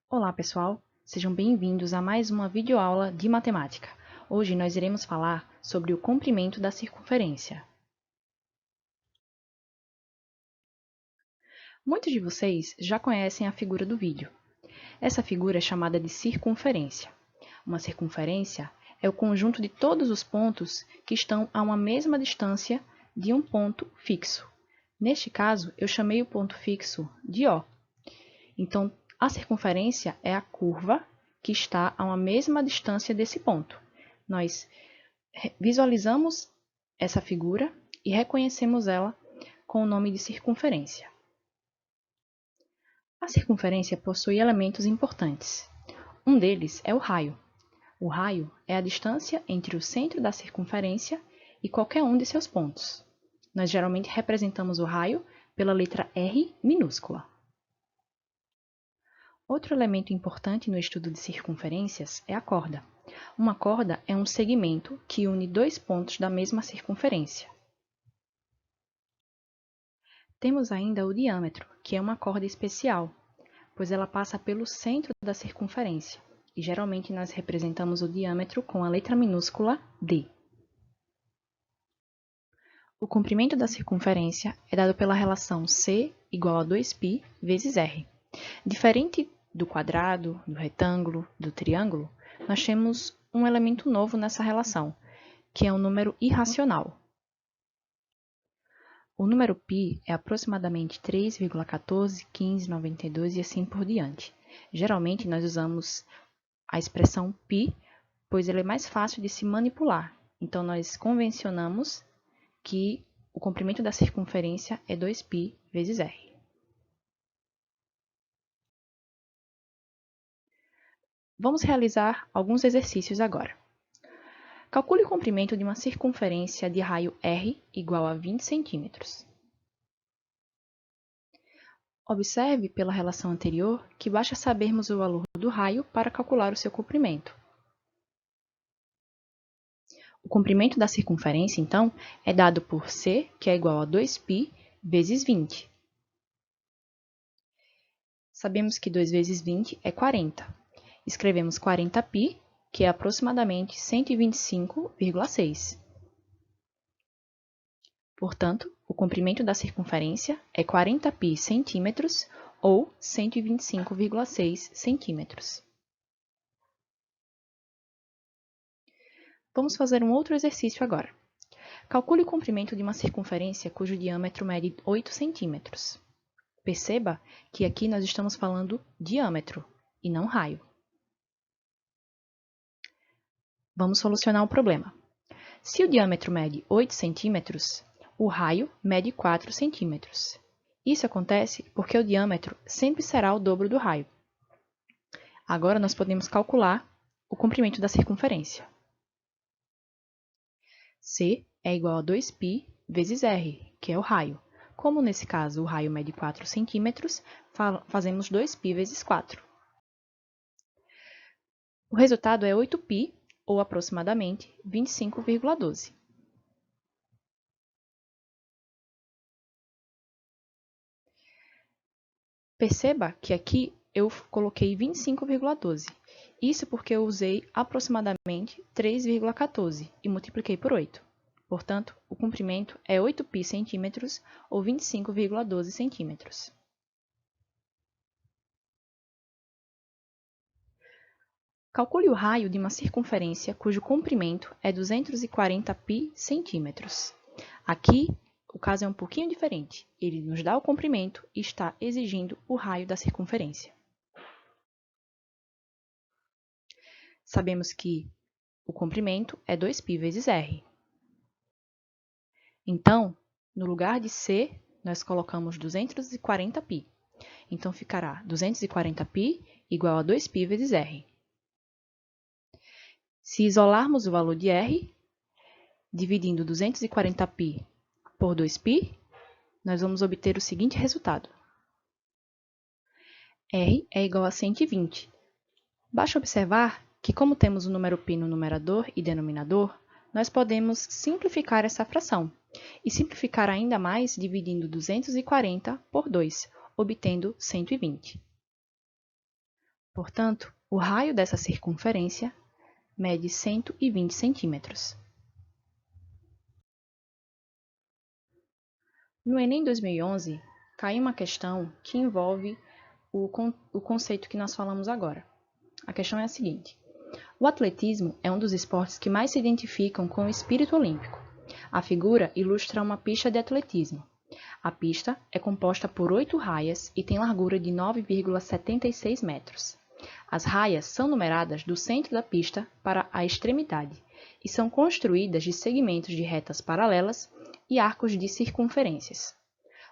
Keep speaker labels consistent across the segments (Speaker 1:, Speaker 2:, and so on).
Speaker 1: Olá, pessoal! Sejam bem-vindos a mais uma videoaula de matemática. Hoje nós iremos falar sobre o comprimento da circunferência. Muitos de vocês já conhecem a figura do vídeo. Essa figura é chamada de circunferência. Uma circunferência é o conjunto de todos os pontos que estão a uma mesma distância de um ponto fixo. Neste caso, eu chamei o ponto fixo de O. Então, a circunferência é a curva que está a uma mesma distância desse ponto. Nós visualizamos essa figura e reconhecemos ela com o nome de circunferência. A circunferência possui elementos importantes. Um deles é o raio. O raio é a distância entre o centro da circunferência e qualquer um de seus pontos. Nós geralmente representamos o raio pela letra R minúscula. Outro elemento importante no estudo de circunferências é a corda. Uma corda é um segmento que une dois pontos da mesma circunferência. Temos ainda o diâmetro, que é uma corda especial, pois ela passa pelo centro da circunferência, e geralmente nós representamos o diâmetro com a letra minúscula D. O comprimento da circunferência é dado pela relação C igual a 2π vezes R. Diferente do quadrado, do retângulo, do triângulo, nós temos um elemento novo nessa relação, que é um número irracional. O número π é aproximadamente 3,14, 15, 92 e assim por diante. Geralmente, nós usamos a expressão π, pois ele é mais fácil de se manipular. Então, nós convencionamos que o comprimento da circunferência é 2π vezes r. Vamos realizar alguns exercícios agora. Calcule o comprimento de uma circunferência de raio r igual a 20 centímetros. Observe pela relação anterior que basta sabermos o valor do raio para calcular o seu comprimento. O comprimento da circunferência, então, é dado por C, que é igual a 2π vezes 20. Sabemos que 2 vezes 20 é 40. Escrevemos 40π, que é aproximadamente 125,6. Portanto, o comprimento da circunferência é 40π centímetros ou 125,6 centímetros. Vamos fazer um outro exercício agora. Calcule o comprimento de uma circunferência cujo diâmetro mede 8 centímetros. Perceba que aqui nós estamos falando diâmetro e não raio. Vamos solucionar o problema. Se o diâmetro mede 8 centímetros, o raio mede 4 centímetros. Isso acontece porque o diâmetro sempre será o dobro do raio. Agora nós podemos calcular o comprimento da circunferência. C é igual a 2π vezes r, que é o raio. Como nesse caso o raio mede 4 centímetros, fazemos 2π vezes 4. O resultado é 8π, ou aproximadamente 25,12. Perceba que aqui eu coloquei 25,12. Isso porque eu usei aproximadamente 3,14 e multipliquei por 8. Portanto, o comprimento é 8π centímetros ou 25,12 centímetros. Calcule o raio de uma circunferência cujo comprimento é 240π centímetros. Aqui, o caso é um pouquinho diferente. Ele nos dá o comprimento e está exigindo o raio da circunferência. Sabemos que o comprimento é 2π vezes r. Então, no lugar de C, nós colocamos 240π. Então, ficará 240π igual a 2π vezes r. Se isolarmos o valor de r, dividindo 240π por 2π, nós vamos obter o seguinte resultado. R é igual a 120. Basta observar que, como temos o número π no numerador e denominador, nós podemos simplificar essa fração, e simplificar ainda mais dividindo 240 por 2, obtendo 120. Portanto, o raio dessa circunferência mede 120 centímetros. No Enem 2011, caiu uma questão que envolve o conceito que nós falamos agora. A questão é a seguinte: o atletismo é um dos esportes que mais se identificam com o espírito olímpico. A figura ilustra uma pista de atletismo. A pista é composta por 8 raias e tem largura de 9,76 metros. As raias são numeradas do centro da pista para a extremidade e são construídas de segmentos de retas paralelas e arcos de circunferências.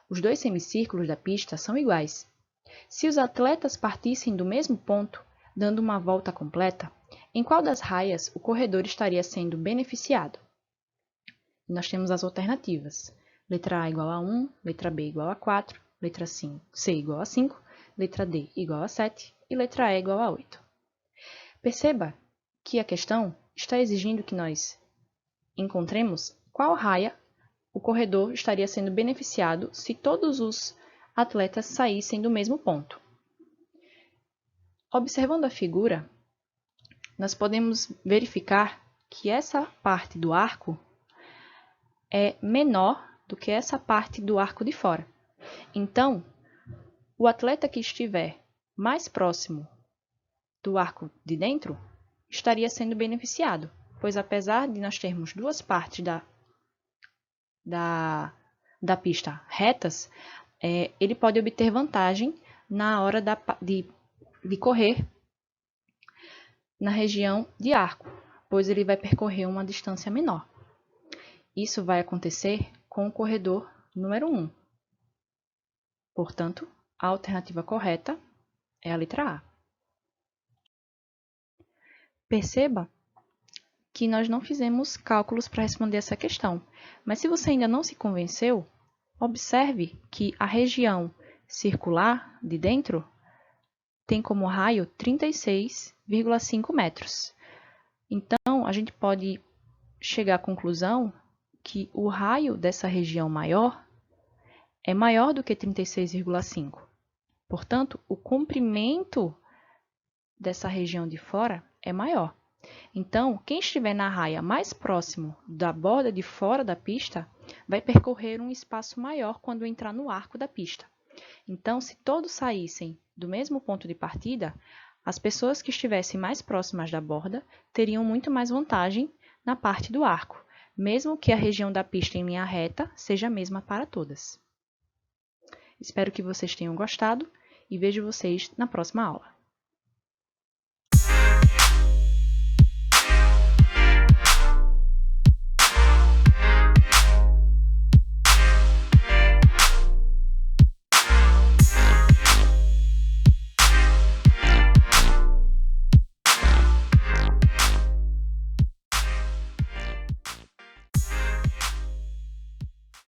Speaker 1: Os dois semicírculos da pista são iguais. Se os atletas partissem do mesmo ponto, dando uma volta completa, em qual das raias o corredor estaria sendo beneficiado? Nós temos as alternativas. Letra A igual a 1, letra B igual a 4, letra C igual a 5, letra D igual a 7 e letra E igual a 8. Perceba que a questão está exigindo que nós encontremos qual raia o corredor estaria sendo beneficiado se todos os atletas saíssem do mesmo ponto. Observando a figura, nós podemos verificar que essa parte do arco é menor do que essa parte do arco de fora. Então, o atleta que estiver mais próximo do arco de dentro estaria sendo beneficiado, pois apesar de nós termos duas partes da pista retas, ele pode obter vantagem na hora de correr na região de arco, pois ele vai percorrer uma distância menor. Isso vai acontecer com o corredor número 1. Portanto, a alternativa correta é a letra A. Perceba que nós não fizemos cálculos para responder essa questão, mas se você ainda não se convenceu, observe que a região circular de dentro tem como raio 36,5 metros. Então, a gente pode chegar à conclusão que o raio dessa região maior é maior do que 36,5. Portanto, o comprimento dessa região de fora é maior. Então, quem estiver na raia mais próximo da borda de fora da pista vai percorrer um espaço maior quando entrar no arco da pista. Então, se todos saíssem do mesmo ponto de partida, as pessoas que estivessem mais próximas da borda teriam muito mais vantagem na parte do arco, mesmo que a região da pista em linha reta seja a mesma para todas. Espero que vocês tenham gostado e vejo vocês na próxima aula.